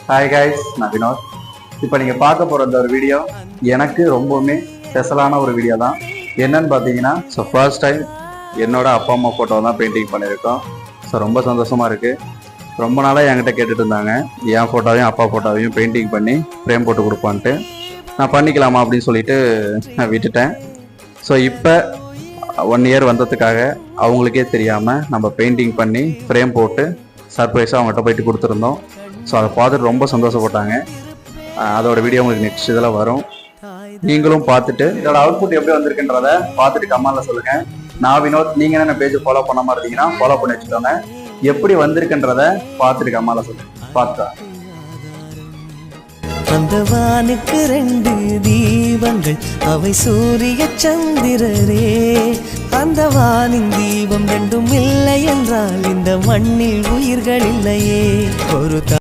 Hi guys, நான் வினோத். இப்போ நீங்கள் பார்க்க போகிற இந்த ஒரு வீடியோ எனக்கு ரொம்பவுமே ஸ்பெஷலான ஒரு வீடியோ தான். என்னன்னு பார்த்தீங்கன்னா, ஃபர்ஸ்ட் டைம் என்னோட அப்பா அம்மா ஃபோட்டோ தான் பெயிண்டிங் பண்ணியிருக்கோம். ரொம்ப சந்தோஷமாக இருக்குது. ரொம்ப நாளாக என்கிட்ட கேட்டுட்டு இருந்தாங்க, என் ஃபோட்டோவையும் அப்பா ஃபோட்டோவையும் பெயிண்டிங் பண்ணி ஃப்ரேம் போட்டு கொடுப்பான்ட்டு. நான் பண்ணிக்கலாமா அப்படின்னு சொல்லிட்டு நான் விட்டுட்டேன். இப்போ 1 இயர் வந்ததுக்காக அவங்களுக்கே தெரியாமல் நம்ம பெயிண்டிங் பண்ணி ஃப்ரேம் போட்டு சர்ப்ரைஸாக அவங்ககிட்ட போயிட்டு கொடுத்துருந்தோம். அதை பார்த்துட்டு ரொம்ப சந்தோஷப்பட்டாங்க. அதோட வீடியோ உங்களுக்கு நெக்ஸ்ட் இதில் வரும். நீங்களும் பார்த்துட்டு இதோட அவுட்புட் எப்படி வந்திருக்குன்றத பார்த்துட்டு கமெண்ட்ல சொல்லுங்கள். நான் வினோத். நீங்கள் என்ன பேஜ் ஃபாலோ பண்ண மாதிரி இருந்தீங்கன்னா ஃபாலோ பண்ணி வச்சுக்கோங்க. எப்படி வந்திருக்குன்றத பார்த்துட்டு கமெண்ட்ல சொல்லுங்கள். பார்த்தா அந்த வானுக்கு 2 தீபங்கள், அவை சூரிய சந்திரரே. அந்த வானின் தீபம் 2 இல்லை என்றால் இந்த மண்ணில் உயிர்கள் இல்லையே. ஒரு